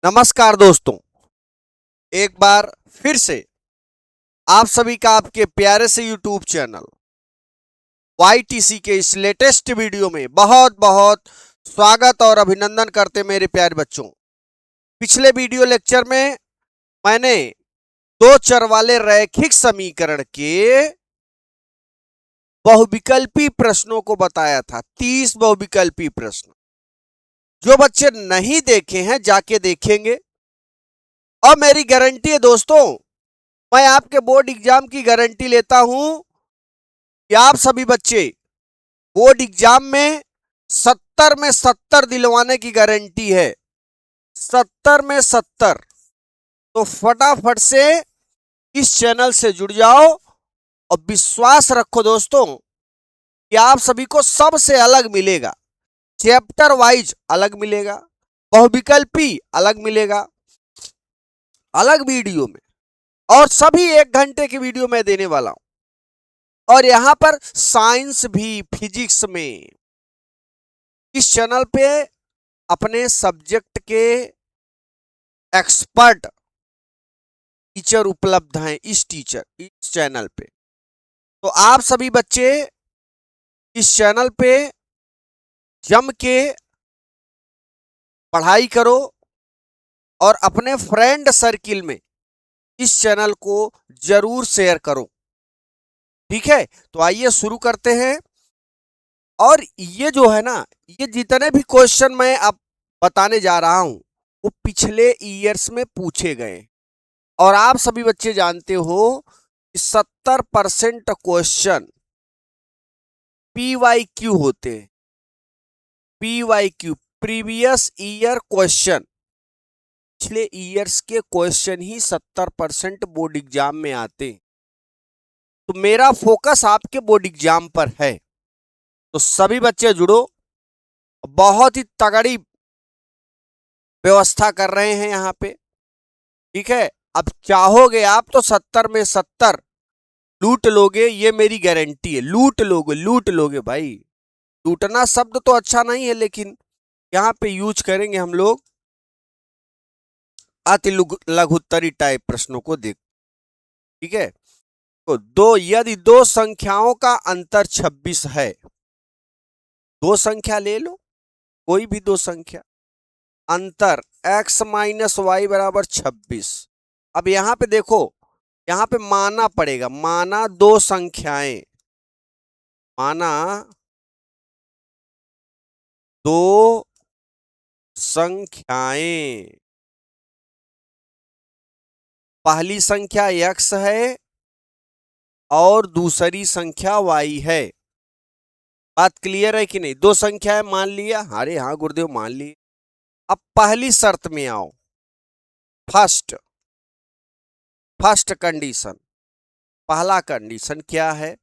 नमस्कार दोस्तों, एक बार फिर से आप सभी का आपके प्यारे से YouTube चैनल YTC के इस लेटेस्ट वीडियो में बहुत बहुत स्वागत और अभिनंदन करते मेरे प्यारे बच्चों। पिछले वीडियो लेक्चर में मैंने दो चर वाले रैखिक समीकरण के बहुविकल्पी प्रश्नों को बताया था। 30 बहुविकल्पी प्रश्न जो बच्चे नहीं देखे हैं जाके देखेंगे। और मेरी गारंटी है दोस्तों, मैं आपके बोर्ड एग्जाम की गारंटी लेता हूं कि आप सभी बच्चे बोर्ड एग्जाम में 70 में 70 दिलवाने की गारंटी है। 70 में 70। तो फटाफट से इस चैनल से जुड़ जाओ और विश्वास रखो दोस्तों कि आप सभी को सबसे अलग मिलेगा। चैप्टर वाइज अलग मिलेगा, बहुविकल्पी अलग मिलेगा, अलग वीडियो में, और सभी 1 घंटे की वीडियो मैं देने वाला हूं। और यहां पर साइंस भी, फिजिक्स में इस चैनल पे अपने सब्जेक्ट के एक्सपर्ट टीचर उपलब्ध हैं। इस चैनल पे तो आप सभी बच्चे इस चैनल पे जम के पढ़ाई करो और अपने फ्रेंड सर्किल में इस चैनल को जरूर शेयर करो। ठीक है, तो आइए शुरू करते हैं। और ये जो है ना, ये जितने भी क्वेश्चन मैं अब बताने जा रहा हूं वो पिछले ईयर्स में पूछे गए। और आप सभी बच्चे जानते हो कि 70% क्वेश्चन PYQ होते हैं। PYQ, previous year question. पिछले ईयर्स के क्वेश्चन ही 70% बोर्ड एग्जाम में आते। तो मेरा फोकस आपके बोर्ड एग्जाम पर है, तो सभी बच्चे जुड़ो। बहुत ही तगड़ी व्यवस्था कर रहे हैं यहाँ पे। ठीक है, अब चाहोगे आप तो 70 में 70 लूट लोगे, ये मेरी गारंटी है। लूट लोगे भाई। लूटना शब्द तो अच्छा नहीं है, लेकिन यहाँ पे यूज करेंगे हम लोग अति लघुत्तरी टाइप प्रश्नों को देख। ठीक है, तो यदि दो संख्याओं का अंतर 26 है, दो संख्या ले लो, कोई भी दो संख्या, अंतर x माइनस वाई बराबर 26। अब यहां पे देखो, यहां पे माना पड़ेगा, माना दो संख्याएं, माना दो संख्याएं, पहली संख्या x है और दूसरी संख्या y है। बात क्लियर है कि नहीं? दो संख्या है, मान लिया। अरे हाँ गुरुदेव, मान लिए। अब पहली शर्त में आओ। फर्स्ट कंडीशन, पहला कंडीशन क्या है?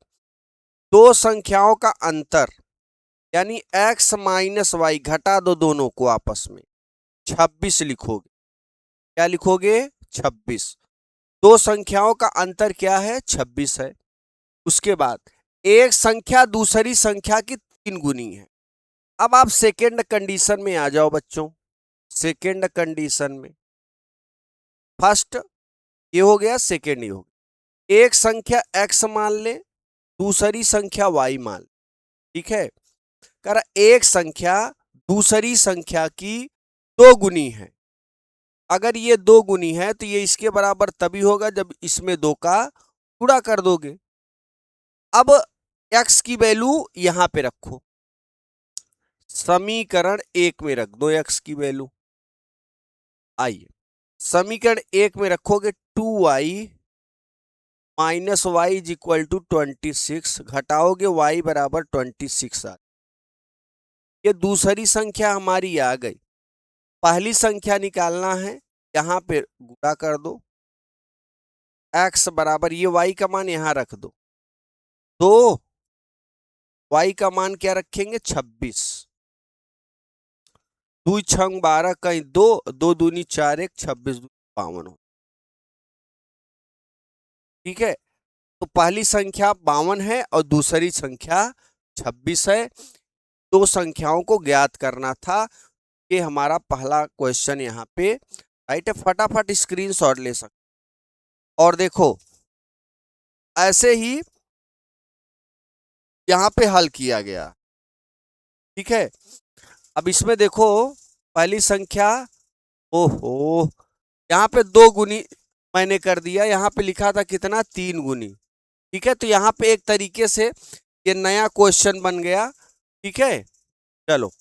दो संख्याओं का अंतर यानी x माइनस वाई, घटा दो दोनों को आपस में, 26 लिखोगे। क्या लिखोगे? 26। दो संख्याओं का अंतर क्या है? 26 है। उसके बाद एक संख्या दूसरी संख्या की 3 गुनी है। अब आप सेकेंड कंडीशन में आ जाओ बच्चों। सेकेंड कंडीशन में फर्स्ट ये हो गया, सेकेंड ये हो गया। एक संख्या x मान ले, दूसरी संख्या y मान ले। ठीक है, कर एक संख्या दूसरी संख्या की 2 गुनी है। अगर ये 2 गुनी है तो ये इसके बराबर तभी होगा जब इसमें 2 का गुणा कर दोगे। अब x की वैल्यू यहां पे रखो, समीकरण 1 में रख दो x की वैल्यू। आइए, समीकरण 1 में रखोगे 2y minus Y is equal to 26, घटाओगे y बराबर 26 आ। ये दूसरी संख्या हमारी आ गई। पहली संख्या निकालना है, यहां पे गुणा कर दो। x बराबर ये y का मान यहां रख दो, तो y का मान क्या रखेंगे? 26। 2 छंग 12 कहीं 2, 2 दूनी 4, 1 26, 52। ठीक है, तो पहली संख्या 52 है और दूसरी संख्या 26 है। दो संख्याओं को ज्ञात करना था, ये हमारा पहला क्वेश्चन यहाँ पे राइट है, फटाफट स्क्रीनशॉट ले सकते। और देखो ऐसे ही यहाँ पे हल किया गया, ठीक है। अब इसमें देखो पहली संख्या, ओहो, यहाँ पे 2 गुनी मैंने कर दिया, यहाँ पे लिखा था कितना 3 गुनी, ठीक है। तो यहाँ पे एक तरीके से ये नया क्वेश्चन बन गया, ठीक है। चलो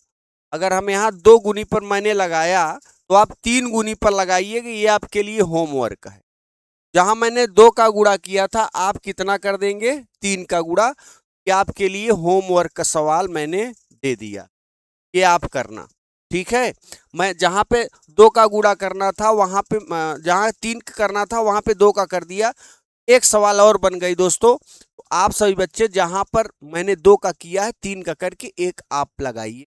अगर हम यहाँ 2 गुनी पर मैंने लगाया तो आप 3 गुनी पर लगाइए, कि ये आपके लिए होमवर्क है। जहां मैंने 2 का गुणा किया था आप कितना कर देंगे, 3 का गुणा। ये आपके लिए होमवर्क का सवाल मैंने दे दिया, ये आप करना, ठीक है। मैं जहां पे 2 का गुणा करना था वहां पे, जहां 3 का करना था वहां पे 2 का कर दिया। एक सवाल और बन गई दोस्तों, तो आप सभी बच्चे जहां पर मैंने 2 का किया है 3 का करके एक आप लगाइए।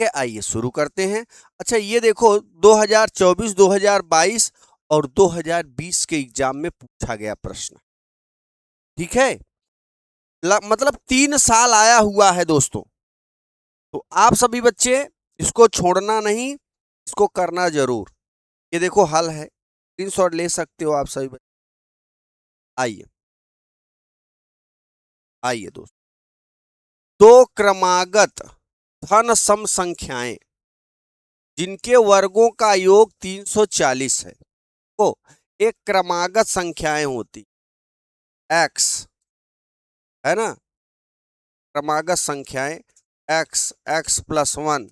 आइए शुरू करते हैं। अच्छा ये देखो 2024, 2022 और 2020 के एग्जाम में पूछा गया प्रश्न, ठीक है। मतलब 3 साल आया हुआ है दोस्तों। तो आप सभी बच्चे इसको छोड़ना नहीं, इसको करना जरूर। ये देखो हल है, स्क्रीनशॉट ले सकते हो आप सभी बच्चे। आइए आइए दोस्तों, दो क्रमागत धन सम संख्याएं जिनके वर्गों का योग 340 है, को एक क्रमागत संख्याएं होती, एक्स है ना, क्रमागत संख्याएं x, x plus 1,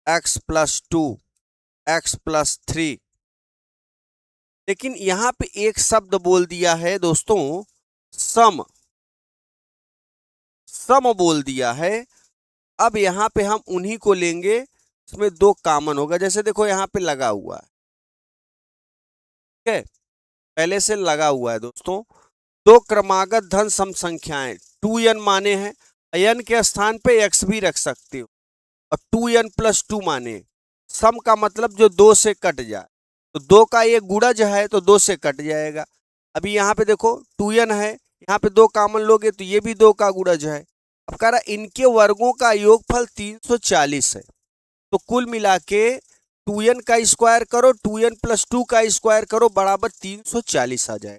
x plus 2, x plus 3। लेकिन यहां पे एक शब्द बोल दिया है दोस्तों, सम, सम बोल दिया है। अब यहां पे हम उन्हीं को लेंगे, इसमें 2 कॉमन होगा। जैसे देखो यहां पे लगा हुआ है, ठीक है, पहले से लगा हुआ है दोस्तों। दो क्रमागत धन सम संख्याएं, 2n माने हैं, n के स्थान पे x भी रख सकते हो, और 2n प्लस 2 माने। सम का मतलब जो 2 से कट जाए, तो 2 का ये गुणज है तो 2 से कट जाएगा। अभी यहाँ पे देखो 2n है, यहाँ पे 2 कॉमन लोगे तो ये भी 2 का गुणज है। अब कह रहा इनके वर्गों का योगफल 340 है, तो कुल मिला के 2n का स्क्वायर करो, 2n प्लस 2 का स्क्वायर करो बराबर 340 आ जाएगा।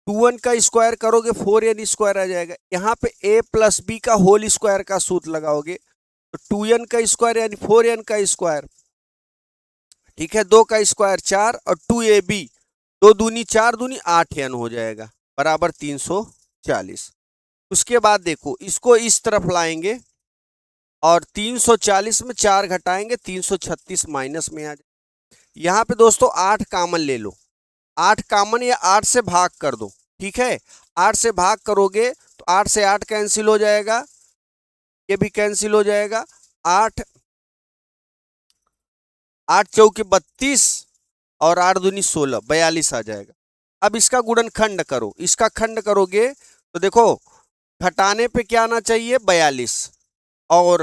2n का स्क्वायर करोगे 4n स्क्वायर आ जाएगा। यहाँ पे a प्लस बी का होल स्क्वायर का सूत्र लगाओगे तो 2n का स्क्वायर यानी 4n का स्क्वायर, ठीक है। 2 का स्क्वायर 4 और 2ab, 2 दूनी 4 दूनी 8n हो जाएगा बराबर 340। उसके बाद देखो इसको इस तरफ लाएंगे और 340 में 4 घटाएंगे 336 माइनस में आ जाए। यहाँ पे दोस्तों 8 कॉमन ले लो, 8 कॉमन या 8 से भाग कर दो, ठीक है। 8 से भाग करोगे तो 8 से 8 कैंसिल हो जाएगा, ये भी कैंसिल हो जाएगा। 8 8 चौके 32 और 8 दूनी 16, 42 आ जाएगा। अब इसका गुणनखंड करो, इसका खंड करोगे तो देखो घटाने पे क्या आना चाहिए 42, और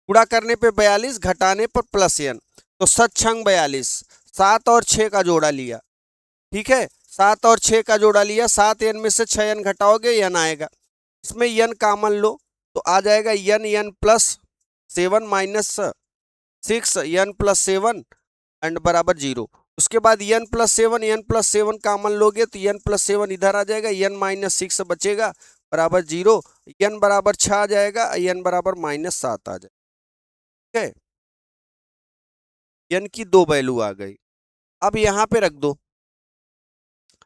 गुणा करने पे 42, घटाने पर प्लस n, तो सत छंग 42। 7 और 6 का जोड़ा लिया, ठीक है, 7 और 6 का जोड़ा लिया, 7 n में से 6 n घटाओगे n आएगा। इसमें n कॉमन लो तो आ जाएगा n plus 7 minus 6, n plus 7 and बराबर 0। उसके बाद n प्लस 7 कॉमन लोगे तो n प्लस 7 इधर आ जाएगा, n माइनस 6 बचेगा बराबर 0, n बराबर 6 आ जाएगा, n बराबर -7 आ जाएगा, ठीक है। n की 2 वैल्यू आ गई। अब यहाँ पे रख दो,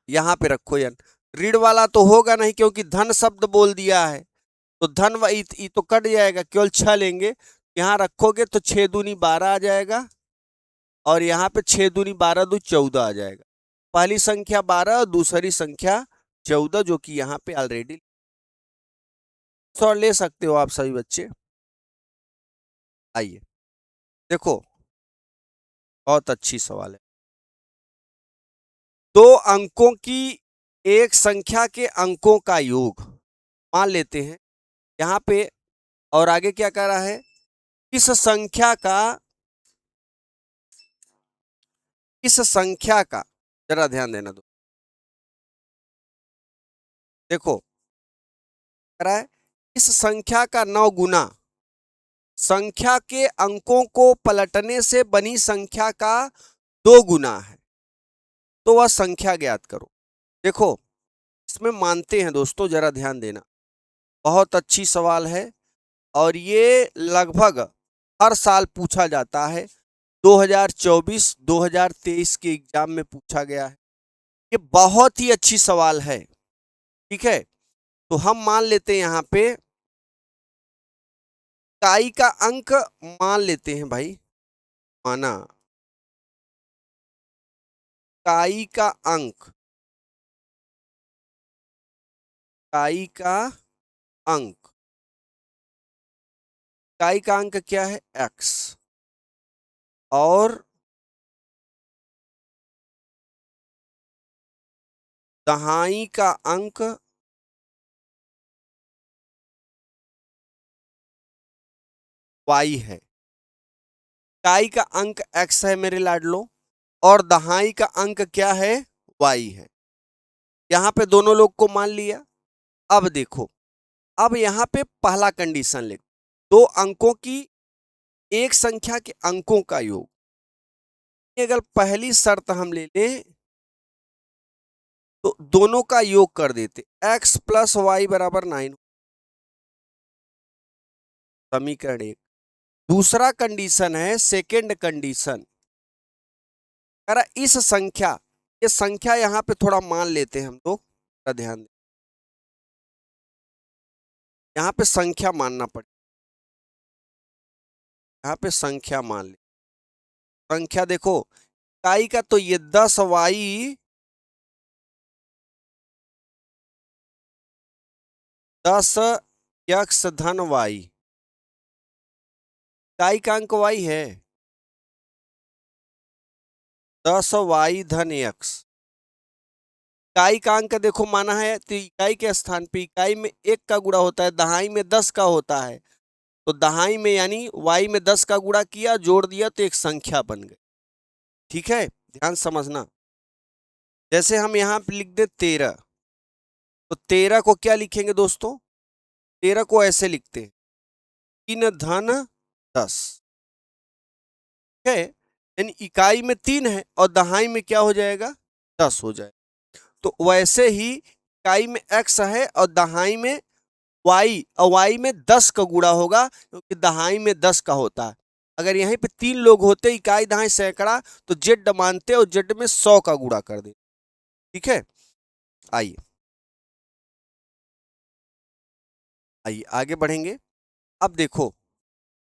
यहाँ पे रखो n। ऋण वाला तो होगा नहीं क्योंकि धन शब्द बोल दिया है, तो धन व ई तो कट जाएगा, केवल 6 लेंगे। यहाँ रखोगे तो 6 दूनी 12 आ जाएगा, और यहाँ पे 6 दूनी 12 दू 14 आ जाएगा। पहली संख्या 12 और दूसरी संख्या 14, जो कि यहाँ पे ऑलरेडी सॉल्व ले सकते हो आप सभी बच्चे। आइए देखो बहुत अच्छी सवाल है। दो अंकों की एक संख्या के अंकों का योग मान लेते हैं यहाँ पे, और आगे क्या कह रहा है, इस संख्या का जरा ध्यान देना दो। देखो कह रहा है इस संख्या का 9 गुना संख्या के अंकों को पलटने से बनी संख्या का 2 गुना है, तो वह संख्या ज्ञात करो। देखो इसमें मानते हैं दोस्तों, जरा ध्यान देना, बहुत अच्छी सवाल है और ये लगभग हर साल पूछा जाता है। 2024 2023 के एग्जाम में पूछा गया है। ये बहुत ही अच्छी सवाल है, ठीक है। तो हम मान लेते हैं यहाँ पे इकाई का अंक मान लेते हैं भाई, माना इकाई का अंक, इकाई का अंक, इकाई का अंक क्या है x, और दहाई का अंक y है। इकाई का अंक x है मेरे लाडलो, और दहाई का अंक क्या है y है। यहां पे दोनों लोग को मान लिया। अब देखो, अब यहां पे पहला कंडीशन लिख, दो अंकों की एक संख्या के अंकों का योग। अगर पहली शर्त हम ले लें तो दोनों का योग कर देते, x प्लस वाई बराबर 9, समीकरण 1। दूसरा कंडीशन है, सेकेंड कंडीशन, अगर इस संख्या, ये संख्या यहां पे थोड़ा मान लेते हैं हम लोग, ध्यान दें, यहां पे संख्या मानना पड़े, यहां पे संख्या मान ले। संख्या देखो, इकाई का तो ये 10y 10x धन y, इकाई का अंक y है, 10y धन x। इकाई का अंक देखो माना है, तो इकाई के स्थान पे इकाई में 1 का गुणा होता है, दहाई में 10 का होता है, तो दहाई में यानी y में 10 का गुणा किया, जोड़ दिया तो एक संख्या बन गई। ठीक है, ध्यान समझना। जैसे हम यहां पे लिख दे 13, तो 13 को क्या लिखेंगे दोस्तों, 13 को ऐसे लिखते हैं 3 धन 10, ठीक है। यानी इकाई में 3 है और दहाई में क्या हो जाएगा 10 हो जाएगा। तो वैसे ही इकाई में x है और दहाई में y, और y में 10 का गुणा होगा, क्योंकि दहाई में 10 का होता है। अगर यहीं पे 3 लोग होते, इकाई दहाई सैकड़ा, तो जेड मानते और जेड में 100 का गुणा कर दे। ठीक है, आइए आइए आगे बढ़ेंगे। अब देखो,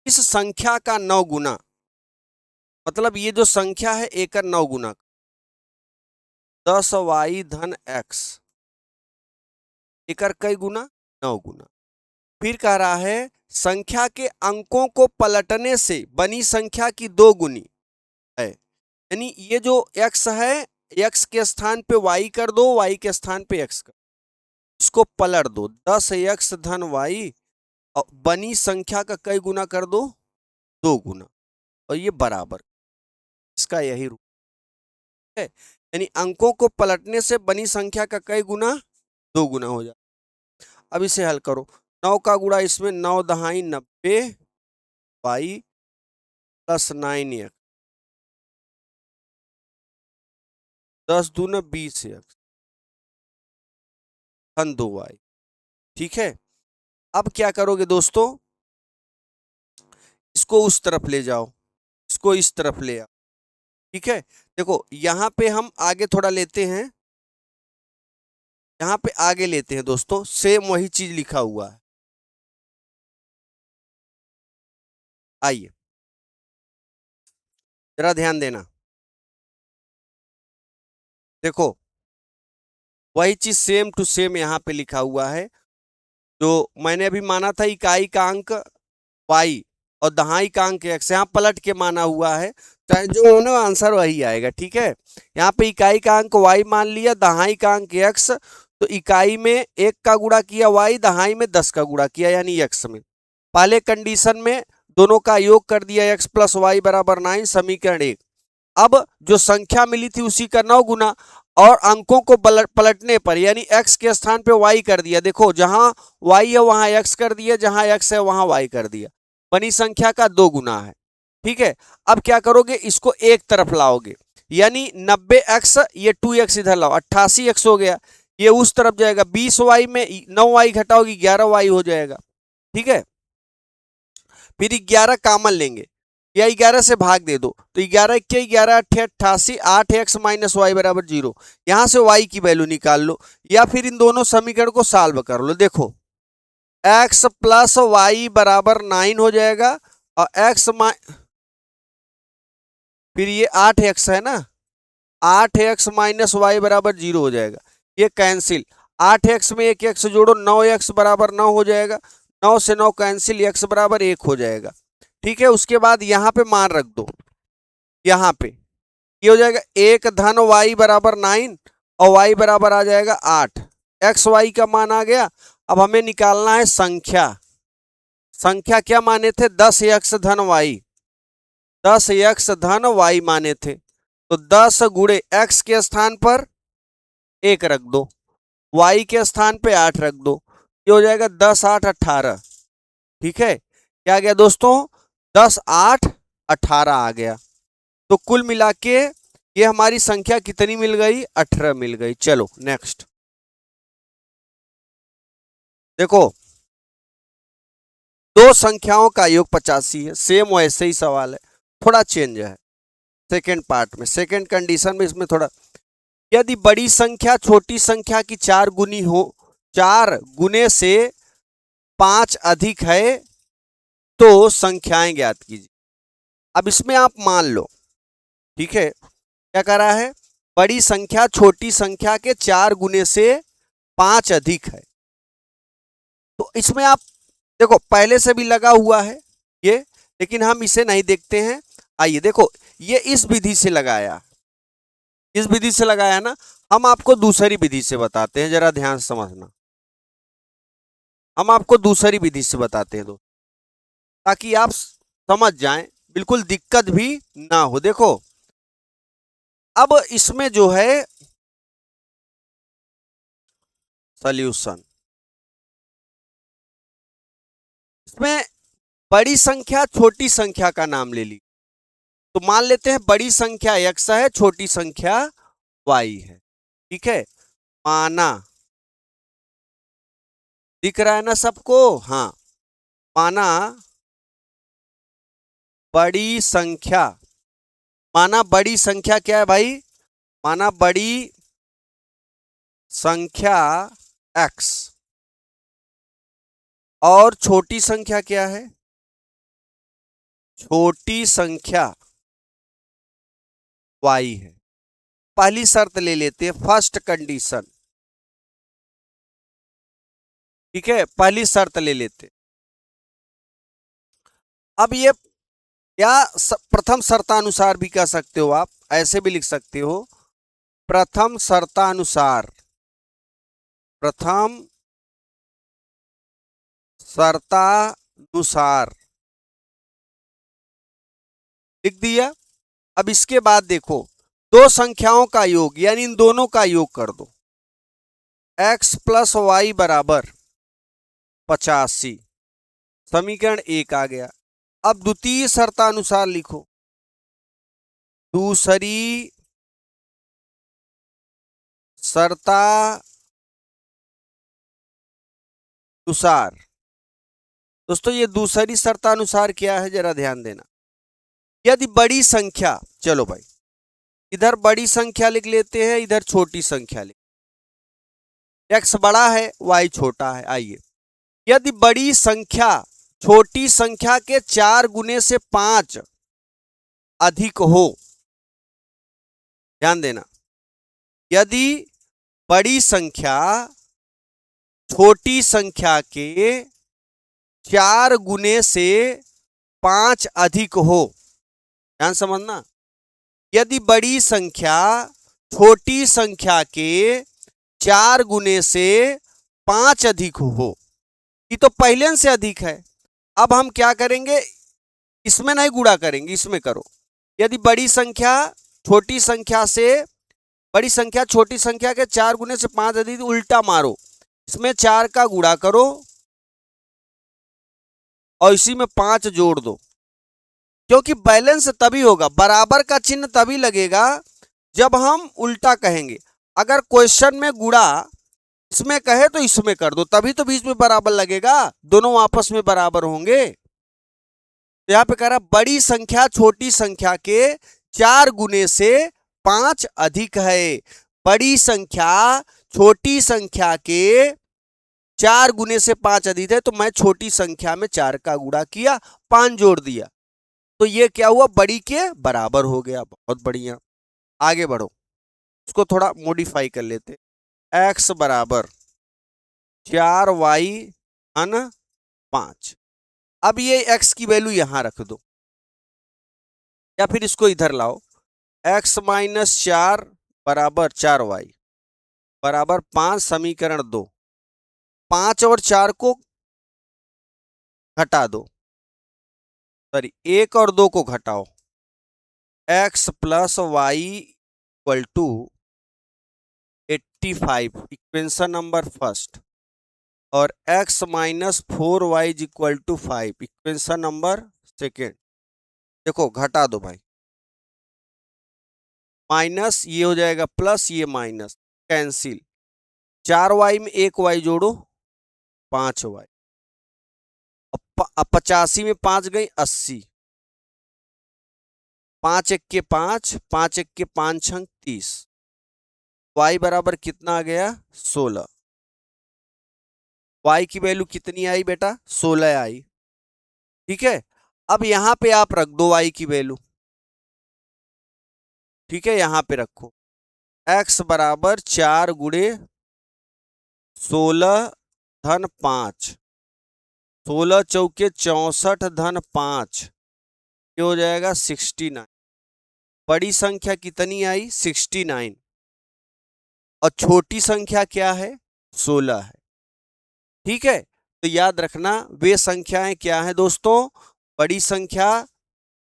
इस संख्या का 9 गुना, मतलब ये जो संख्या है एक 9 गुना, 10y धन x, एकर कई गुना 9 गुना। फिर कह रहा है संख्या के अंकों को पलटने से बनी संख्या की 2 गुनी है। यानी ये जो x है, x के स्थान पे y कर दो, y के स्थान पे x कर, इसको पलट दो, 10x धन y, और बनी संख्या का कई गुना कर दो 2 गुना, और ये बराबर, इसका यही रूप है। यानी अंकों को पलटने से बनी संख्या का कई गुना 2 गुना हो जाए। अब इसे हल करो, 9 का गुणा इसमें, 9 दहाई 90 y प्लस 9x, 10 दूना 20x धन 2y। ठीक है, अब क्या करोगे दोस्तों, इसको उस तरफ ले जाओ, इसको इस तरफ ले आओ। ठीक है, देखो यहां पे हम आगे थोड़ा लेते हैं, यहां पे आगे लेते हैं दोस्तों, सेम वही चीज लिखा हुआ है। आइए जरा ध्यान देना, देखो वही चीज सेम टू सेम यहां पे लिखा हुआ है। जो मैंने अभी माना था इकाई का अंक y और दहाई का अंक x, यहाँ पलट के माना हुआ है, चाहे जो होने आंसर वही आएगा। ठीक है, यहाँ पे इकाई का अंक y मान लिया, दहाई का अंक x, तो इकाई में 1 का गुणा किया y, दहाई में 10 का गुणा किया यानी x में। पहले कंडीशन में दोनों का योग कर दिया, x प्लस वाई बराबर 9, समीकरण 1। अब जो संख्या मिली थी उसी का 9 गुना, और अंकों को पलटने पर यानी x के स्थान पे y कर दिया। देखो जहां y है वहां x कर दिया, जहां x है वहां y कर दिया। बड़ी संख्या का 2 गुना है। ठीक है, अब क्या करोगे, इसको एक तरफ लाओगे, यानी 90x, ये 2x इधर लाओ, 88x हो गया, ये उस तरफ जाएगा, 20y में 9y घटाओगी 11y हो जाएगा। ठीक है, फिर 11 कामन लेंगे, या 11 से भाग दे दो, तो 11 के 11 अट्ठे 88, 8x माइनस वाई बराबर 0। यहां से y की वैल्यू निकाल लो, या फिर इन दोनों समीकरण को सॉल्व कर लो। देखो x प्लस वाई बराबर 9 हो जाएगा, और x फिर ये 8x है ना, 8x माइनस वाई बराबर 0 हो जाएगा, ये कैंसिल, 8x में एक x जोड़ो, 9x बराबर 9 हो जाएगा, 9 से 9 कैंसिल, x बराबर 1 हो जाएगा। ठीक है, उसके बाद यहाँ पे मान रख दो, यहाँ पे ये हो जाएगा 1 धन y बराबर 9, और y बराबर आ जाएगा 8, एक्स वाई का मान आ गया। अब हमें निकालना है संख्या, संख्या क्या माने थे, 10x धन y, 10x धन y माने थे, तो 10 गुणे x के स्थान पर 1 रख दो, y के स्थान पे 8 रख दो, ये हो जाएगा 10 8 18। ठीक है, क्या आ गया दोस्तों, 10 8 18 आ गया। तो कुल मिला के ये हमारी संख्या कितनी मिल गई, 18 मिल गई। चलो नेक्स्ट देखो, दो संख्याओं का योग 85 है, सेम वैसे ही सवाल है, थोड़ा चेंज है सेकेंड पार्ट में, सेकेंड कंडीशन में इसमें थोड़ा, यदि बड़ी संख्या छोटी संख्या की 4 गुनी हो, 4 गुने से 5 अधिक है तो संख्याएं ज्ञात कीजिए। अब इसमें आप मान लो, ठीक है, क्या कह रहा है, बड़ी संख्या छोटी संख्या के 4 गुने से 5 अधिक है, तो इसमें आप देखो पहले से भी लगा हुआ है ये, लेकिन हम इसे नहीं देखते हैं। आइए देखो, ये इस विधि से लगाया, इस विधि से लगाया ना, हम आपको दूसरी विधि से बताते हैं, जरा ध्यान से समझना, हम आपको दूसरी विधि से बताते हैं दोस्तों, ताकि आप समझ जाएं, बिल्कुल दिक्कत भी ना हो। देखो अब इसमें जो है सॉल्यूशन, इसमें बड़ी संख्या छोटी संख्या का नाम ले ली, तो मान लेते हैं बड़ी संख्या x है, छोटी संख्या y है। ठीक है, माना, दिख रहा है ना सबको, हाँ, माना बड़ी संख्या, माना बड़ी संख्या क्या है भाई, माना बड़ी संख्या x और छोटी संख्या क्या है, छोटी संख्या y है। पहली शर्त ले लेते हैं, फर्स्ट कंडीशन। ठीक है, पहली शर्त ले लेते, अब ये या प्रथम शर्तानुसार भी कह सकते हो आप, ऐसे भी लिख सकते हो, प्रथम शर्तानुसार, प्रथम शर्तानुसार लिख दिया। अब इसके बाद देखो, दो संख्याओं का योग, यानी इन दोनों का योग कर दो, x प्लस वाई बराबर 85, समीकरण 1 आ गया। अब द्वितीय शर्तानुसार लिखो, दूसरी शर्तानुसार, दोस्तों ये दूसरी शर्तानुसार क्या है, जरा ध्यान देना, यदि बड़ी संख्या, चलो भाई इधर बड़ी संख्या लिख लेते हैं, इधर छोटी संख्या लिख, x बड़ा है y छोटा है। आइए, यदि बड़ी संख्या छोटी संख्या के 4 गुने से 5 अधिक हो, ध्यान देना, यदि बड़ी संख्या छोटी संख्या के 4 गुने से 5 अधिक हो, ध्यान समझना, यदि बड़ी संख्या छोटी संख्या के 4 गुने से 5 अधिक हो, ये तो पहले से अधिक है। अब हम क्या करेंगे, इसमें नहीं गुणा करेंगे, इसमें करो, यदि बड़ी संख्या छोटी संख्या से, बड़ी संख्या छोटी संख्या के 4 गुने से 5 अधिक, उल्टा मारो, इसमें 4 का गुणा करो, और इसी में 5 जोड़ दो, क्योंकि बैलेंस तभी होगा, बराबर का चिन्ह तभी लगेगा जब हम उल्टा कहेंगे। अगर क्वेश्चन में गुणा इसमें कहे तो इसमें कर दो, तभी तो बीच में बराबर लगेगा, दोनों आपस में बराबर होंगे। तो यहां पे कह रहा बड़ी संख्या छोटी संख्या के 4 गुने से 5 अधिक है। बड़ी संख्या छोटी संख्या के 4 गुने से 5 अधिक है, तो मैं छोटी संख्या में 4 का गुणा किया, 5 जोड़ दिया, तो ये क्या हुआ, बड़ी के बराबर हो गया। बहुत बढ़िया, आगे बढ़ो, इसको थोड़ा मॉडिफाई कर लेते। x बराबर 4y धन 5। अब ये x की वैल्यू यहां रख दो, या फिर इसको इधर लाओ, x माइनस 4 बराबर 4y बराबर 5, समीकरण 2। 5 और 4 को घटा दो, सॉरी 1 और 2 को घटाओ, x plus Y equal to 85, equation number first, और x minus 4y equal to 5, equation number second. देखो घटा दो भाई, माइनस ये हो जाएगा प्लस, ये माइनस कैंसिल, 4y में 1y जोड़ो 5y, अब 85 में 5 गई 80, 5 1 के 5, 5 1 के 5 छंग 30, y बराबर कितना आ गया 16। y की वैल्यू कितनी आई बेटा 16 आई। ठीक है, अब यहां पे आप रख दो y की वैल्यू, ठीक है यहां पे रखो, x बराबर 4 गुणे 16 धन 5, 16 चौके 64 धन 5, ये हो जाएगा 69। बड़ी संख्या कितनी आई 69, और छोटी संख्या क्या है 16 है। ठीक है, तो याद रखना वे संख्याएं क्या है दोस्तों, बड़ी संख्या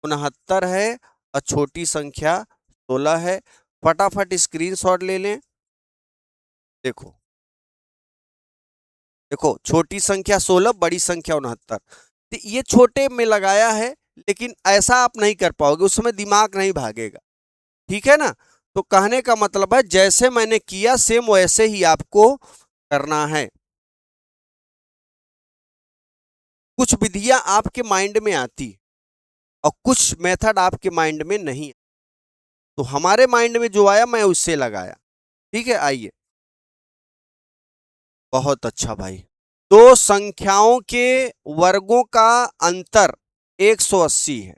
69 है और छोटी संख्या 16 है। फटाफट स्क्रीनशॉट ले लें। देखो देखो, छोटी संख्या 16, बड़ी संख्या 69, तो ये छोटे में लगाया है, लेकिन ऐसा आप नहीं कर पाओगे, उस समय दिमाग नहीं भागेगा। ठीक है ना, तो कहने का मतलब है जैसे मैंने किया सेम वैसे ही आपको करना है। कुछ विधियां आपके माइंड में आती और कुछ मेथड आपके माइंड में नहीं, तो हमारे माइंड में जो आया मैं उससे लगाया। ठीक है, आइए, बहुत अच्छा भाई। दो संख्याओं के वर्गों का अंतर 180 है।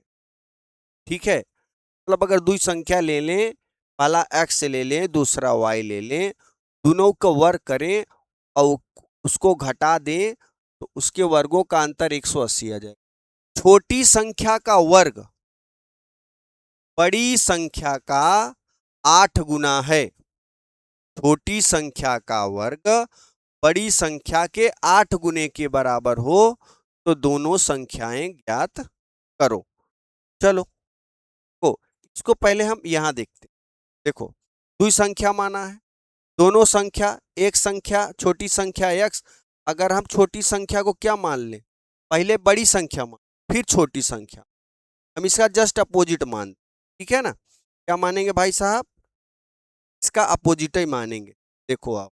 ठीक है, मतलब अगर दो संख्या ले लें, पहला x ले लें दूसरा y ले लें, दोनों का वर्ग करें और उसको घटा दें, तो उसके वर्गों का अंतर 180 आ जाए। छोटी संख्या का वर्ग बड़ी संख्या का 8 गुना है। छोटी संख्या का वर्ग बड़ी संख्या के 8 गुने के बराबर हो, तो दोनों संख्याएं ज्ञात करो। चलो को इसको पहले हम यहां देखते। देखो, दुई संख्या माना है, दोनों संख्या, एक संख्या छोटी संख्या x, अगर हम छोटी संख्या को क्या मान लें, पहले बड़ी संख्या मान फिर छोटी संख्या, हम इसका जस्ट अपोजिट मान, ठीक है ना, क्या मानेंगे भाई साहब, इसका अपोजिट ही मानेंगे। देखो आप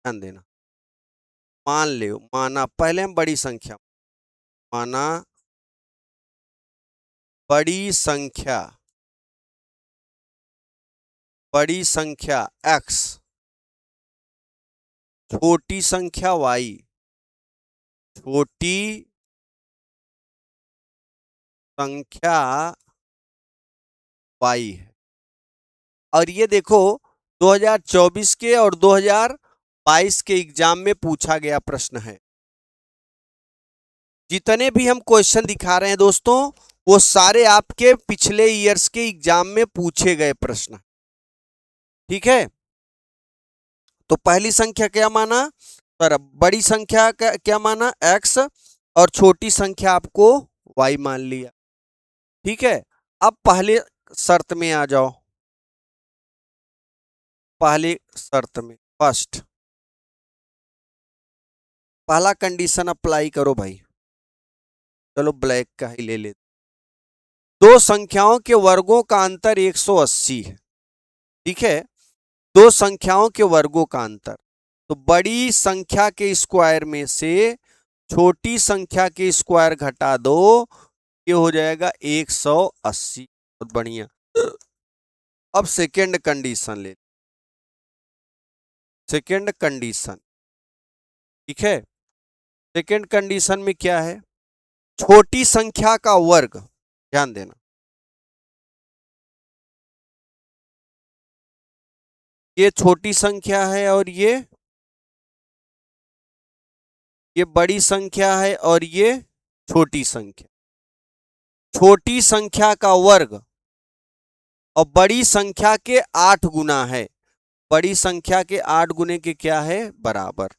ध्यान देना, मान ले, माना पहले हम बड़ी संख्या माना, बड़ी संख्या, बड़ी संख्या x, छोटी संख्या y, छोटी संख्या y है। और ये देखो 2024 के और 2022 के एग्जाम में पूछा गया प्रश्न है। जितने भी हम क्वेश्चन दिखा रहे हैं दोस्तों, वो सारे आपके पिछले ईयर्स के एग्जाम में पूछे गए प्रश्न। ठीक है, तो पहली संख्या क्या माना, पर बड़ी संख्या का क्या माना x, और छोटी संख्या आपको y मान लिया। ठीक है, अब पहले शर्त में आ जाओ, पहली शर्त में फर्स्ट, पहला कंडीशन अप्लाई करो भाई। चलो ब्लैक का ही ले लेते। दो संख्याओं के वर्गों का अंतर 180 है। ठीक है, दो संख्याओं के वर्गों का अंतर, तो बड़ी संख्या के स्क्वायर में से छोटी संख्या के स्क्वायर घटा दो, ये हो जाएगा 180। बहुत बढ़िया। अब सेकेंड कंडीशन ले, सेकेंड कंडीशन। ठीक है, सेकेंड कंडीशन में क्या है, छोटी संख्या का वर्ग, ध्यान देना, ये छोटी संख्या है और ये बड़ी संख्या है और ये छोटी संख्या। छोटी संख्या का वर्ग और बड़ी संख्या के 8 गुना है, बड़ी संख्या के 8 गुने के क्या है, बराबर।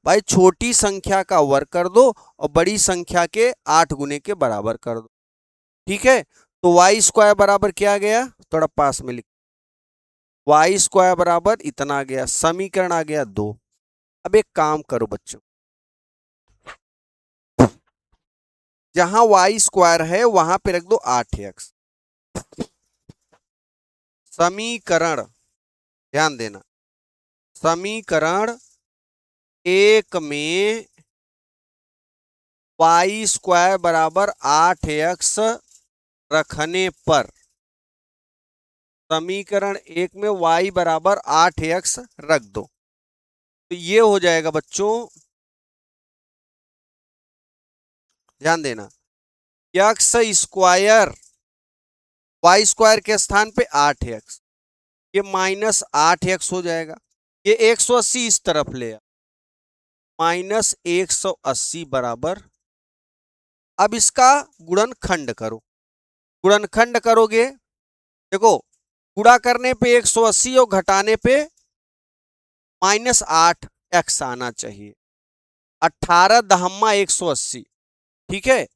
भाई छोटी संख्या का वर्ग कर दो और बड़ी संख्या के 8 गुने के बराबर कर दो। ठीक है, तो वाई स्क्वायर बराबर क्या आ गया, थोड़ा पास में लिख, वाई स्क्वायर बराबर इतना आ गया, समीकरण आ गया 2। अब एक काम करो बच्चों, जहां वाई स्क्वायर है वहां पे रख दो 8x। समीकरण, ध्यान देना, समीकरण एक में वाई स्क्वायर बराबर 8x रखने पर, समीकरण एक में y बराबर 8x रख दो, तो ये हो जाएगा बच्चों, ध्यान देना, x स्क्वायर वाई स्क्वायर के स्थान पे 8x, ये -8x हो जाएगा, ये 180 इस तरफ ले आ, -180 बराबर। अब इसका गुणनखंड करो, गुणनखंड करोगे, देखो गुणा करने पे 180 और घटाने पे -8x आना चाहिए। 18 दहम्मा 180, ठीक है,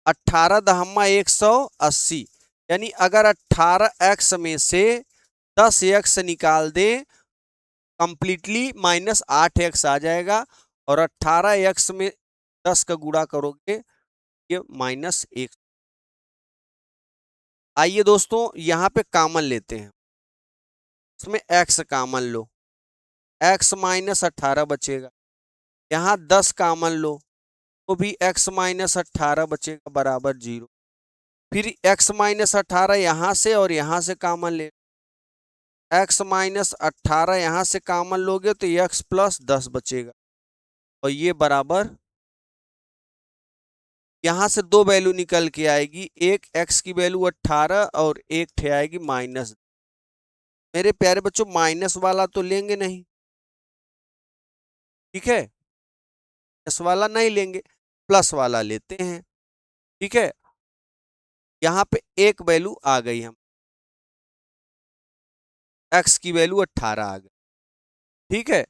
18 दहम्मा 180, यानी अगर 18x में से 10x निकाल दे, कंप्लीटली -8x आ जाएगा, और 18x में 10 का गुणा करोगे ये -1। आइए दोस्तों यहां पे कॉमन लेते हैं, इसमें x कॉमन लो, x -18 बचेगा, यहां 10 कॉमन लो तो भी x -18 बचेगा बराबर 0। फिर x -18 यहां से और यहां से कॉमन ले, x -18 यहां से कॉमन लोगे तो x + 10 बचेगा, और ये बराबर, यहां से दो वैल्यू निकल के आएगी, एक x की वैल्यू 18 और एक ठे आएगी माइनस। मेरे प्यारे बच्चों माइनस वाला तो लेंगे नहीं, ठीक है, माइनस वाला नहीं लेंगे, प्लस वाला लेते हैं। ठीक है, यहां पे एक वैल्यू आ गई, हम x की वैल्यू 18 आ गई। ठीक है,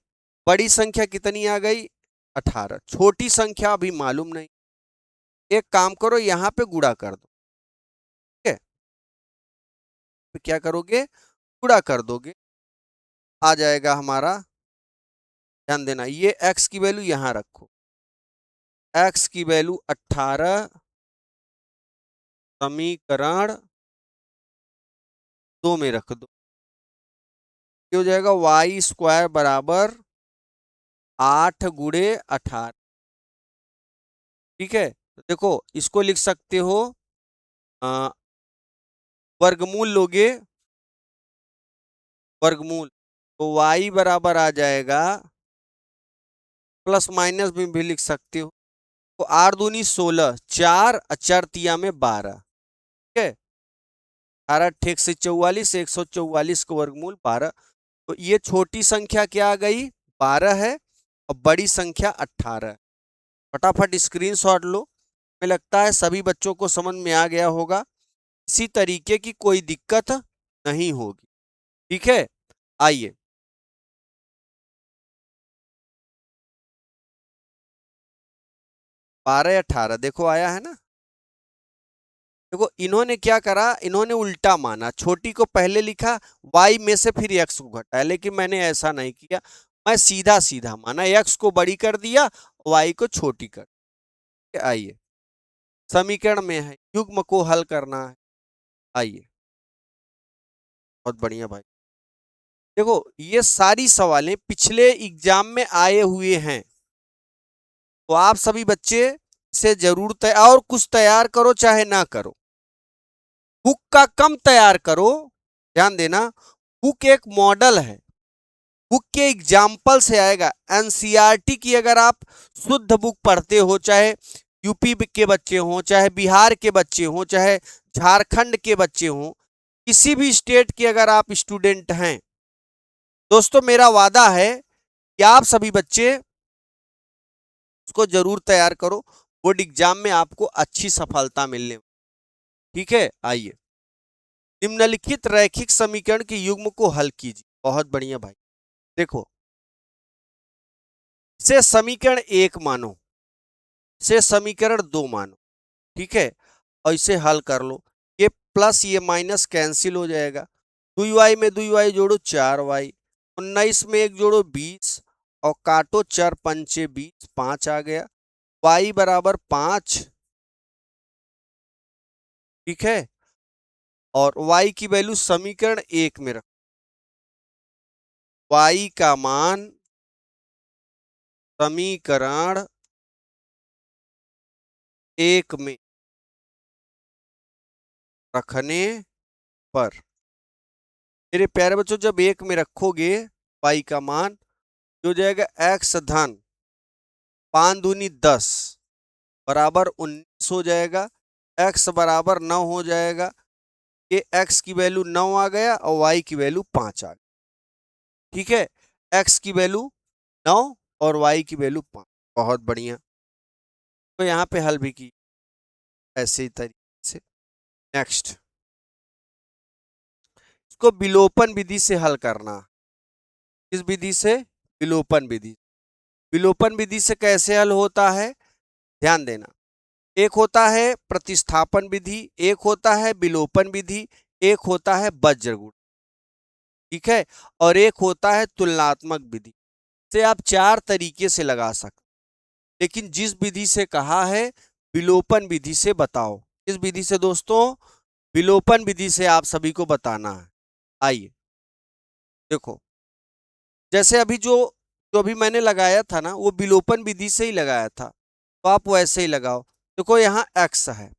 बड़ी संख्या कितनी आ गई, 18, छोटी संख्या अभी मालूम नहीं, एक काम करो यहां पे गुणा कर दो। ठीक है, तो क्या करोगे, गुणा कर दोगे, आ जाएगा हमारा, ध्यान देना, ये x की वैल्यू यहां रखो, x की वैल्यू 18, समीकरण 2 में रख दो, ये हो जाएगा वाई स्क्वायर बराबर 8 गुणे 18। ठीक है, तो देखो इसको लिख सकते हो, वर्गमूल लोगे, वर्गमूल, तो y बराबर आ जाएगा, प्लस माइनस में भी लिख सकते हो, तो 8 दूनी 16, 4 4 तिया में 12। ठीक है, 18 ठेक से 44, 144 को वर्गमूल 12, तो ये छोटी संख्या क्या आ गई, 12 है, और बड़ी संख्या 18 है। फटाफट स्क्रीनशॉट लो, हमें लगता है सभी बच्चों को समझ में आ गया होगा, इसी तरीके की कोई दिक्कत नहीं होगी। ठीक है, आइए, 12 या 18 देखो आया है ना। देखो इन्होंने क्या करा, इन्होंने उल्टा माना, छोटी को पहले लिखा, y में से फिर x को घटाया, लेकिन मैंने ऐसा नहीं किया, मैं सीधा सीधा माना, x को बड़ी कर दिया, y को छोटी कर दिया। आइए, समीकरण में है, युग्म को हल करना है। आइए, बहुत बढ़िया भाई। देखो, ये सारी सवालें पिछले एग्जाम में आए हुए हैं, तो आप सभी बच्चे से जरूर और कुछ तैयार करो चाहे ना करो, बुक का कम तैयार करो। ध्यान देना, बुक एक मॉडल है, बुक के एग्जाम्पल से आएगा। एनसीईआरटी की अगर आप शुद्ध बुक पढ़ते हो, चाहे यूपी के बच्चे हों, चाहे बिहार के बच्चे हों, चाहे झारखंड के बच्चे हों, किसी भी स्टेट के अगर आप स्टूडेंट हैं, दोस्तों मेरा वादा है कि आप सभी बच्चे उसको जरूर तैयार करो, बोर्ड एग्जाम में आपको अच्छी सफलता मिलने। ठीक है, आइए, निम्नलिखित रैखिक समीकरण के युग्म को हल कीजिए। बहुत बढ़िया भाई। देखो, से समीकरण 1 मानो, से समीकरण 2 मानो, ठीक है, और इसे हल कर लो। ये प्लस ये माइनस कैंसिल हो जाएगा, 2y में 2y जोड़ो 4y, 19 में 1 जोड़ो 20, और काटो 4 पंचे 20, 5 आ गया, y बराबर 5। ठीक है, और y की वैल्यू समीकरण 1 में रख, y का मान समीकरण 1 में रखने पर, मेरे प्यारे बच्चों, जब 1 में रखोगे y का मान जो जाएगा x धन 5 दूनी 10 बराबर 19 हो जाएगा, x बराबर 9 हो जाएगा। ये x की वैल्यू 9 आ गया और y की वैल्यू 5 आ गई। ठीक है, x की वैल्यू 9 और y की वैल्यू 5। बहुत बढ़िया, तो यहाँ पे हल भी की ऐसे ही तरीके से। नेक्स्ट, इसको विलोपन विधि से हल करना। किस विधि से? विलोपन विधि। विलोपन विधि से कैसे हल होता है, ध्यान देना। एक होता है प्रतिस्थापन विधि, एक होता है विलोपन विधि, एक होता है वज्रगुण, ठीक है, और एक होता है तुलनात्मक विधि। से आप 4 तरीके से लगा सकते, लेकिन जिस विधि से कहा है विलोपन विधि से बताओ। किस विधि से दोस्तों? विलोपन विधि से आप सभी को बताना है। आइए देखो, जैसे अभी जो जो अभी मैंने लगाया था ना, वो विलोपन विधि से ही लगाया था, तो आप वैसे ही लगाओ। देखो, यहाँ x है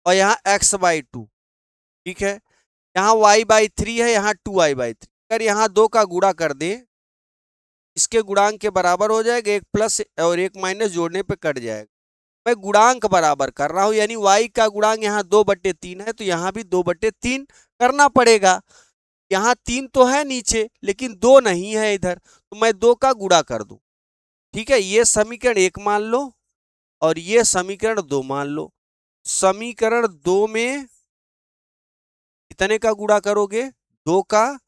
और यहाँ x/2, ठीक है, यहाँ y/3 है, यहाँ 2y/3। अगर यहाँ 2 का गुणा कर दे, इसके गुणांक के बराबर हो जाएगा, एक प्लस और एक माइनस जोड़ने पे कट जाएगा। मैं गुणांक बराबर कर रहा हूं, यानी y का गुणांक यहाँ 2/3 है, तो यहाँ भी 2/3 करना पड़ेगा। यहाँ 3 तो है नीचे, लेकिन 2 नहीं है इधर, तो मैं 2 का गुणा कर दूं। ठीक है, ये समीकरण 1 मान लो और ये समीकरण 2 मान लो। समीकरण 2 में कितने का गुणा करोगे? 2 का,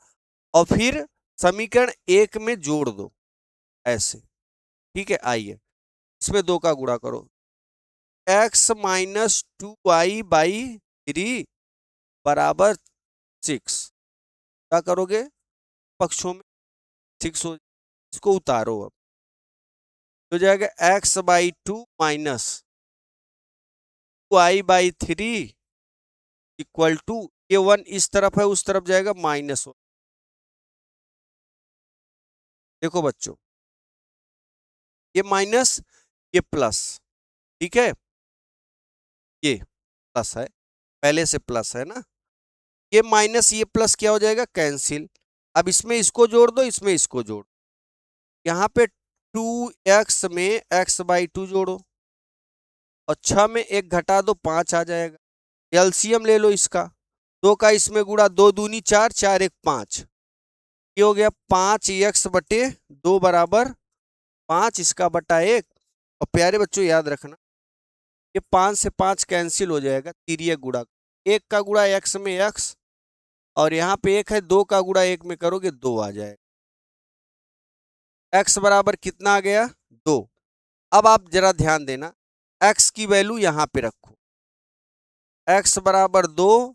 और फिर समीकरण 1 में जोड़ दो ऐसे। ठीक है, आइए इसमें 2 का गुणा करो, x-2y/3 बराबर 6। क्या करोगे? पक्षों में 6 हो, इसको उतारो, अब हो जाएगा x/2 minus 2y/3 equal to, ये 1 इस तरफ है, उस तरफ जाएगा -1। देखो बच्चों, ये माइनस, ये प्लस, ठीक है, ये प्लस है, पहले से प्लस है ना, ये माइनस ये प्लस क्या हो जाएगा? कैंसिल। अब इसमें इसको जोड़ दो, इसमें इसको जोड़, यहाँ पे 2x में x/2 जोड़ो, और 6 में 1 घटा दो, 5 आ जाएगा। एलसीएम ले लो इसका, 2 का इसमें गुणा, 2 दूनी 4, 4 1 5, ये हो गया 5x/2 बराबर 5, इसका बटा 1। और प्यारे बच्चों याद रखना, ये 5 से 5 कैंसिल हो जाएगा, तिर्यक गुणा, 1 का गुणा x में x, और यहाँ पे 1 है, 2 का गुणा 1 में करोगे 2 आ जाएगा। x बराबर कितना आ गया? 2। अब आप जरा ध्यान देना, x की वैल्यू यहाँ पे रखो, x बराबर 2,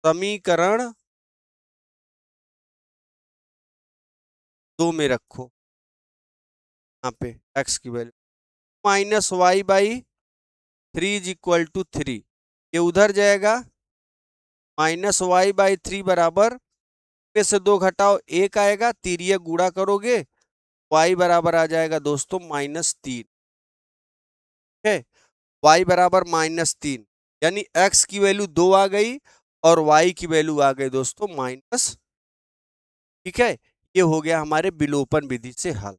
समीकरण 2 में रखो, यहाँ पे x की value -y/3 is equal to 3। ये उधर जाएगा, -y/3 बराबर में से 2 घटाओ 1 आएगा, तिर्यक गुणा करोगे y बराबर आ जाएगा दोस्तों -3। है y बराबर -3, यानी x की वैल्यू 2 आ गई और y की वैल्यू आ गई दोस्तों माइनस। ठीक है, ये हो गया हमारे विलोपन विधि से हल।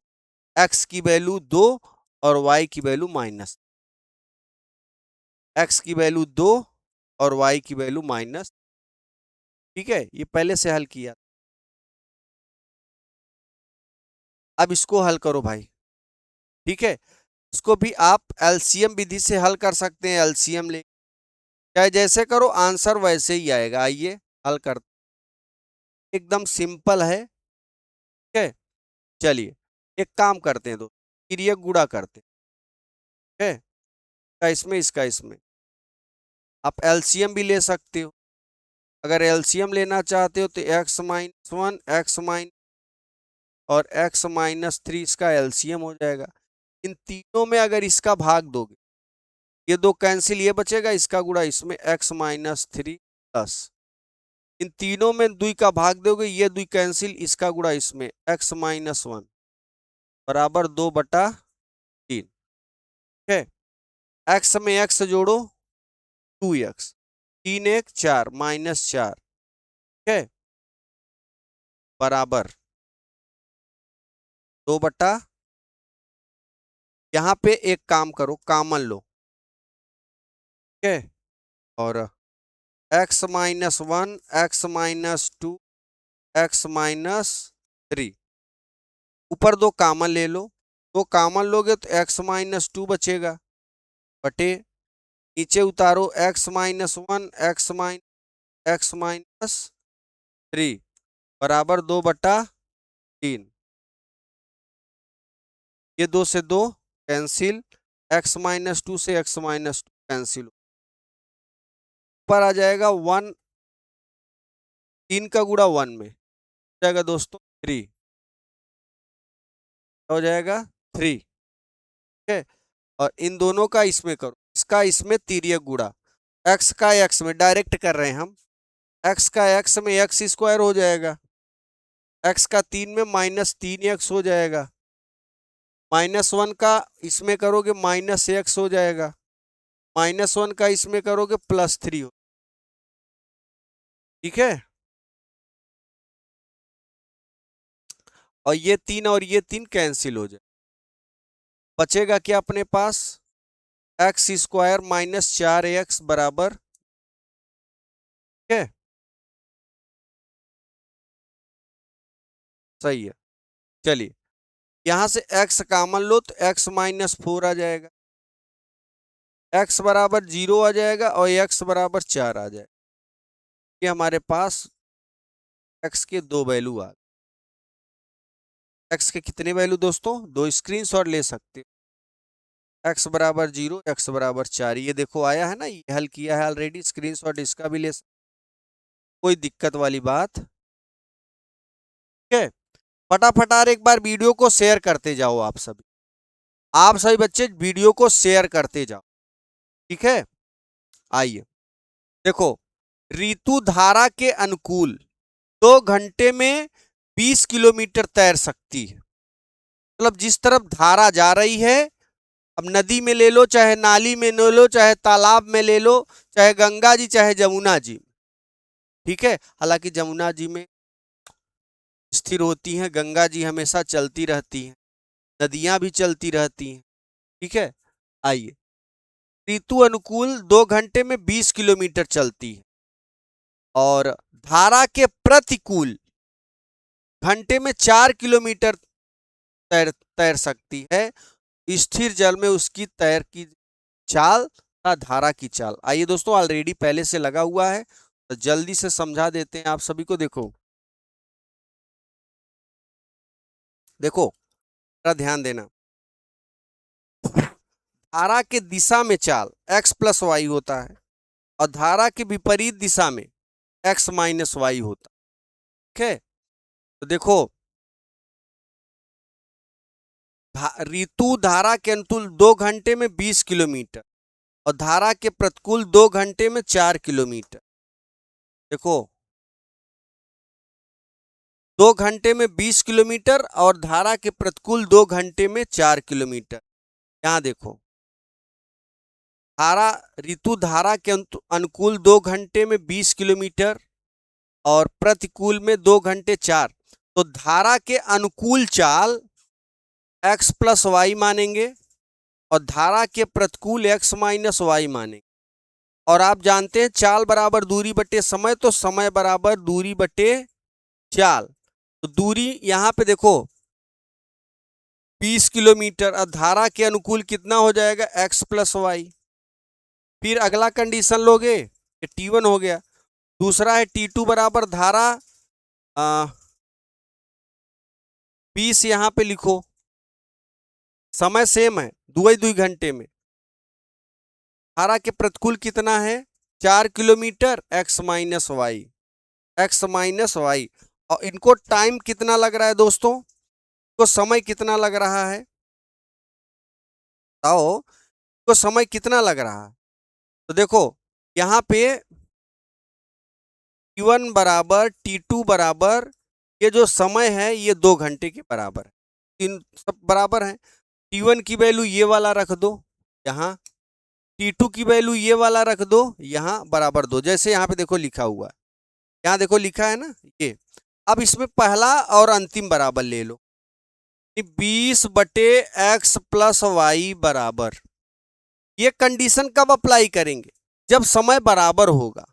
x की वैल्यू 2 और y की वैल्यू माइनस, x की वैल्यू 2 और y की वैल्यू माइनस। ठीक है, ये पहले से हल किया। अब इसको हल करो भाई। ठीक है, इसको भी आप एलसीएम विधि से हल कर सकते हैं, एलसीएम ले चाहे जैसे करो आंसर वैसे ही आएगा। आइए हल कर, एकदम सिंपल है। ठीक है, चलिए एक काम करते हैं, दो तिर्यक गुणा करते हैं। इसका इसमें, इसका इसमें, आप एलसीएम भी ले सकते हो। अगर एलसीएम लेना चाहते हो तो x-1 x- और x-3 इसका एलसीएम हो जाएगा। इन तीनों में अगर इसका भाग दोगे, ये दो कैंसिल, ये बचेगा, इसका गुणा इसमें x-3 प्लस, इन तीनों में 2 का भाग दोगे, ये 2 कैंसिल, इसका गुणा इसमें x-1 बराबर 2/3। ठीक है, x में x जोड़ो 2x, 3 1 4 -4। ठीक है, बराबर 2 यहाँ पे एक काम करो, कॉमन लो। ठीक है, और x-1 x-2 x-3, ऊपर 2 कॉमन ले लो। 2 कॉमन लोगे तो x-2 बचेगा, बटे नीचे उतारो x-1 x-3 बराबर 2/3। ये 2 से 2 कैंसिल, x-2 से x-2 कैंसिल, ऊपर आ जाएगा 1, 3 का गुणा 1 में हो जाएगा दोस्तों 3, हो जाएगा 3। ठीक है, और इन दोनों का इसमें करो, इसका इसमें तिर्यक गुणा, x का x में डायरेक्ट कर रहे हैं हम, x का x में x² हो जाएगा, x का 3 में -3x हो जाएगा, -1 का इसमें करोगे -x हो जाएगा, -1 का इसमें करोगे +3 हो। ठीक है, और ये 3 कैंसिल हो जाए, बचेगा क्या अपने पास, x² -4x बराबर। ठीक है, सही है। चलिए यहां से x कॉमन लो तो x-4 आ जाएगा, x बराबर 0 आ जाएगा और x बराबर 4 आ जाएगा। ये हमारे पास x के 2 वैल्यू आ गए। x के कितने वैल्यू दोस्तों, 2 स्क्रीनशॉट ले सकते हो, x बराबर 0 x बराबर 4, ये देखो आया है ना, ये हल किया है ऑलरेडी, स्क्रीनशॉट इसका भी ले सकते, कोई दिक्कत वाली बात। ठीक है, फटाफट एक बार वीडियो को शेयर करते जाओ, आप सभी बच्चे वीडियो को शेयर करते जाओ। ठीक है, आइए देखो, ऋतु धारा के अनुकूल 2 घंटे में 20 किलोमीटर तैर सकती है। मतलब जिस तरफ धारा जा रही है, अब नदी में ले लो, चाहे नाली में ले लो, चाहे तालाब में ले लो, चाहे गंगा जी चाहे जमुना जी। ठीक है, हालांकि जमुना जी में स्थिर होती हैं, गंगा जी हमेशा चलती रहती हैं, नदियां भी चलती रहती हैं। ठीक है, आइए, ऋतु अनुकूल 2 घंटे में 20 किलोमीटर चलती है, और धारा के प्रतिकूल घंटे में 4 किलोमीटर तैर तैर सकती है। स्थिर जल में उसकी तैर की चाल तथा धारा की चाल, आइए दोस्तों ऑलरेडी पहले से लगा हुआ है तो जल्दी से समझा देते हैं आप सभी को। देखो देखो, ध्यान देना, धारा के दिशा में चाल x+y होता है, और धारा के विपरीत दिशा में x-y होता है। ठीक है, तो देखो ऋतु धारा के अनुकूल 2 घंटे में 20 किलोमीटर और धारा के प्रतिकूल 2 घंटे में 4 किलोमीटर। देखो 2 घंटे में 20 किलोमीटर और धारा के प्रतिकूल 2 घंटे में 4 किलोमीटर। यहां देखो धारा ऋतु धारा के अनुकूल 2 घंटे में 20 किलोमीटर और प्रतिकूल में 2 घंटे 4। तो धारा के अनुकूल चाल x प्लस वाई मानेंगे और धारा के प्रतिकूल x माइनस वाई मानेंगे। और आप जानते हैं चाल बराबर दूरी बटे समय, तो समय बराबर दूरी बटे चाल। तो दूरी यहां पे देखो 20 किलोमीटर और धारा के अनुकूल कितना हो जाएगा x प्लस वाई। फिर अगला कंडीशन लोगे कि T1 हो गया। दूसरा है T2 बराबर धारा 20 यहां पे लिखो, समय सेम है 2 घंटे में। धारा के प्रतिकूल कितना है 4 kilometre x minus Y, X minus Y. और इनको टाइम कितना लग रहा है दोस्तों, इनको समय कितना लग रहा है बताओ, इनको समय कितना लग रहा है। तो देखो यहाँ पे T1 बराबर T2 बराबर ये जो समय है ये 2 घंटे के बराबर है। तीन सब बराबर है। T1 की वैल्यू ये वाला रख दो यहाँ, T2 की वैल्यू ये वाला रख दो यहाँ, बराबर दो। जैसे यहाँ पे देखो लिखा हुआ है, यहाँ देखो लिखा है ना ये। अब इसमें पहला और अंतिम बराबर ले लो, 20 बटे एक्स प्लस वाई बराबर। ये कंडीशन कब अप्लाई करेंगे, जब समय बराबर होगा।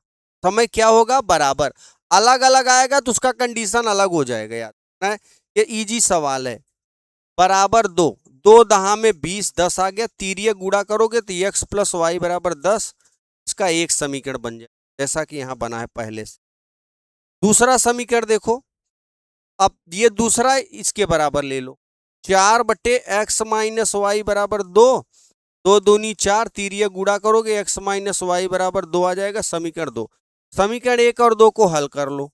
समय क्या होगा बराबर, अलग अलग आएगा तो उसका कंडीशन अलग हो जाएगा। याद ये इजी सवाल है। बराबर 2, 2 दहा में 20, 10 आ गया। तीरिये गुणा करोगे तो एक्स प्लस वाई बराबर 10। इसका एक समीकरण बन जाए जैसा कि यहाँ बना है पहले से। दूसरा समीकरण देखो, अब ये दूसरा इसके बराबर ले लो, 4 बटे एक्स माइनस वाई बराबर 2, 2 दूनी 4, तीरिये गुणा करोगे एक्स माइनस वाई बराबर 2 आ जाएगा। समीकरण 2, समीकरण 1 और 2 को हल कर लो।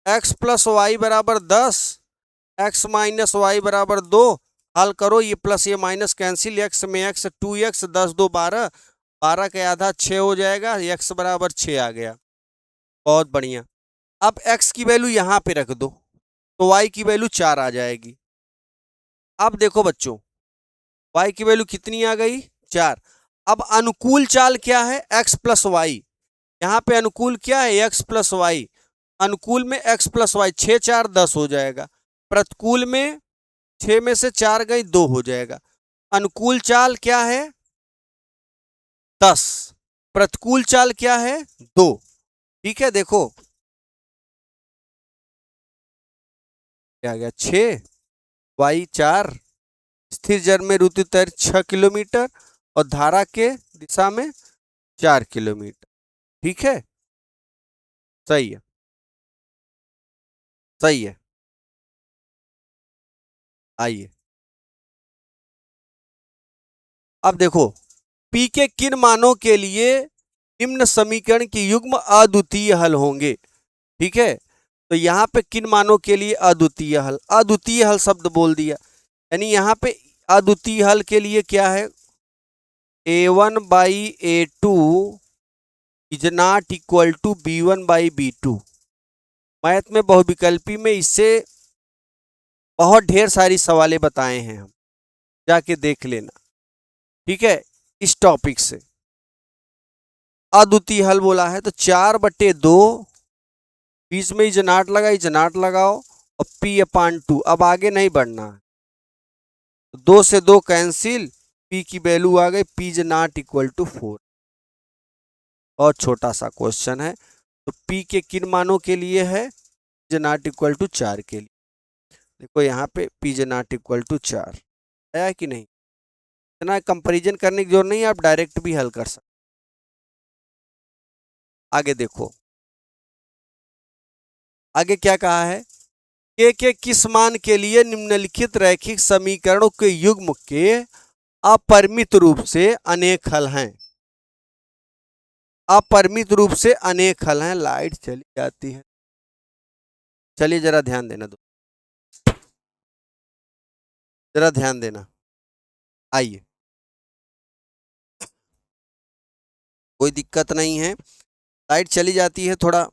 एक्स प्लस वाई बराबर 10, एक्स माइनस वाई बराबर 2, हल करो। ये प्लस ये माइनस कैंसिल, एक्स में एक्स 2x, 10 2 12, 12 के आधा 6 हो जाएगा, एक्स बराबर 6 आ गया। बहुत बढ़िया। अब x की वैल्यू यहाँ पे रख दो तो y की वैल्यू 4 आ जाएगी। अब देखो बच्चों y की वैल्यू कितनी आ गई 4। अब अनुकूल चाल क्या है x प्लस वाई, यहाँ पे अनुकूल क्या है x प्लस वाई। अनुकूल में x प्लस वाई 6 4 10 हो जाएगा, प्रतिकूल में 6 में से 4 गई 2 हो जाएगा। अनुकूल चाल क्या है 10, प्रतिकूल चाल क्या है 2। ठीक है, देखो क्या आ गया 6, वाई 4, स्थिर जड़ में ऋतु तैर 6 किलोमीटर और धारा के दिशा में 4 किलोमीटर। ठीक है, सही है, सही है। आइए अब देखो P के किन मानों के लिए निम्न समीकरण की युग्म अद्वितीय हल होंगे। ठीक है, तो यहाँ पे किन मानों के लिए अद्वितीय हल, अद्वितीय हल शब्द बोल दिया, यानी यहाँ पे अद्वितीय हल के लिए क्या है A1 by A2 is not equal to B1 by B2। Math में बहुविकल्पी में इससे बहुत ढेर सारी सवालें बताए हैं हम, जाके देख लेना। ठीक है, इस टॉपिक से अद्वितीय हल बोला है तो 4/2, बीच में इजनाट लगा, इजनाट लगाओ और P/2। अब आगे नहीं बढ़ना है, 2 से 2 कैंसिल, P की वैल्यू आ गई P is not equal to 4। और छोटा सा क्वेश्चन है, तो P के किन मानों के लिए है, इज नॉट इक्वल टू 4 के लिए। देखो यहाँ पे P is not equal to 4 आया कि नहीं। इतना कंपैरिजन करने की जरूरत नहीं है, आप डायरेक्ट भी हल कर सकते। आगे देखो, आगे क्या कहा है, के किस मान के लिए निम्नलिखित रैखिक समीकरणों के युग्म के अपरिमित रूप से अनेक हल हैं। अपरिमित रूप से अनेक हल हैं। लाइट चली जाती है, चलिए जरा ध्यान देना दो, जरा ध्यान देना। आइए, कोई दिक्कत नहीं है। लाइट चली जाती है, थोड़ा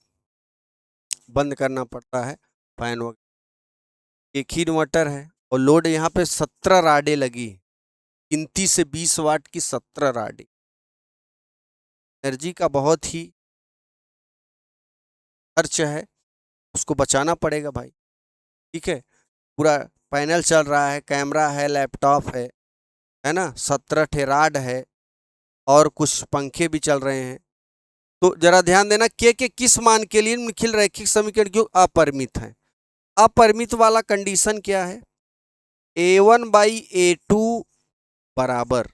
बंद करना पड़ता है फैन वगैरह। एक ही इन्वर्टर है और लोड यहाँ पे 17 राडें लगी, 29 से 20 वाट की 17 राडें। एनर्जी का बहुत ही खर्च है, उसको बचाना पड़ेगा भाई। ठीक है, पूरा पैनल चल रहा है, कैमरा है, लैपटॉप है ना, 17 ठे राड है और कुछ पंखे भी चल रहे हैं। तो जरा ध्यान देना, के किस मान के लिए निखिल रैखिक समीकरण क्यों अपरिमित है। अपरिमित वाला कंडीशन क्या है, a1/a2 बराबर,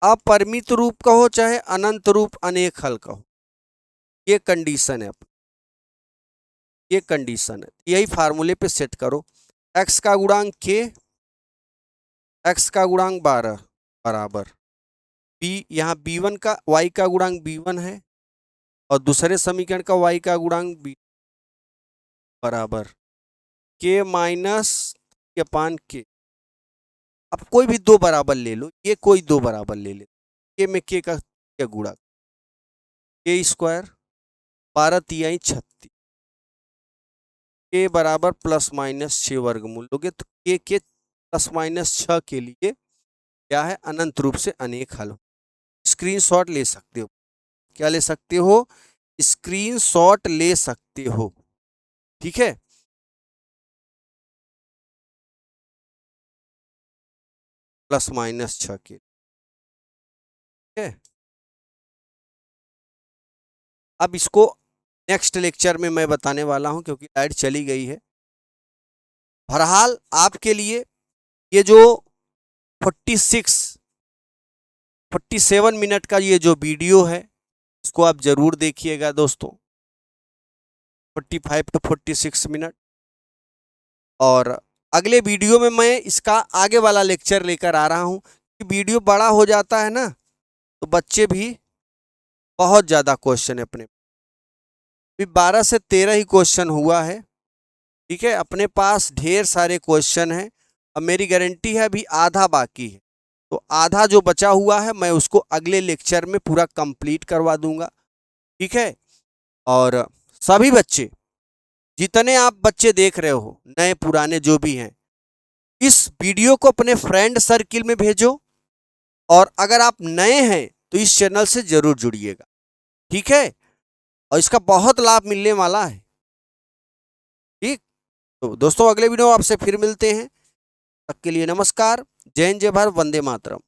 अपरिमित रूप कहो चाहे अनंत रूप अनेक हल कहो, ये कंडीशन है, ये कंडीशन है। यही फार्मूले पे सेट करो, x का गुणांक k, x का गुणांक 12 बराबर b, यहाँ b1 का y का गुणांक b1 है और दूसरे समीकरण का y का गुणांक b बराबर k माइनस के पान के। अब कोई भी दो बराबर ले लो, ये कोई दो बराबर ले ले, के में के का क्या गुणा, के स्क्वायर 12 तिहाई 36, के बराबर प्लस माइनस 6 वर्गमूल लोगे तो के प्लस माइनस 6 के लिए क्या है, अनंत रूप से अनेक हल। स्क्रीनशॉट ले सकते हो, क्या ले सकते हो, स्क्रीनशॉट ले सकते हो। ठीक है, प्लस माइनस 6 के, ठीक है। अब इसको नेक्स्ट लेक्चर में मैं बताने वाला हूं क्योंकि लाइट चली गई है। बहरहाल आपके लिए ये जो 47 मिनट का ये जो वीडियो है इसको आप जरूर देखिएगा दोस्तों, 45 to 46 मिनट। और अगले वीडियो में मैं इसका आगे वाला लेक्चर लेकर आ रहा हूं कि वीडियो बड़ा हो जाता है ना तो बच्चे भी बहुत ज़्यादा क्वेश्चन है अपने, 12 से 13 ही क्वेश्चन हुआ है। ठीक है, अपने पास ढेर सारे क्वेश्चन हैं, अब मेरी गारंटी है अभी आधा बाकी है, तो आधा जो बचा हुआ है मैं उसको अगले लेक्चर में पूरा कंप्लीट करवा दूंगा। ठीक है, और सभी बच्चे, जितने आप बच्चे देख रहे हो, नए पुराने जो भी हैं, इस वीडियो को अपने फ्रेंड सर्किल में भेजो और अगर आप नए हैं तो इस चैनल से जरूर जुड़िएगा। ठीक है, और इसका बहुत लाभ मिलने वाला है। ठीक, तो दोस्तों अगले वीडियो आपसे फिर मिलते हैं, तब के लिए नमस्कार, जय हिंद, जय भारत, वंदे मातरम।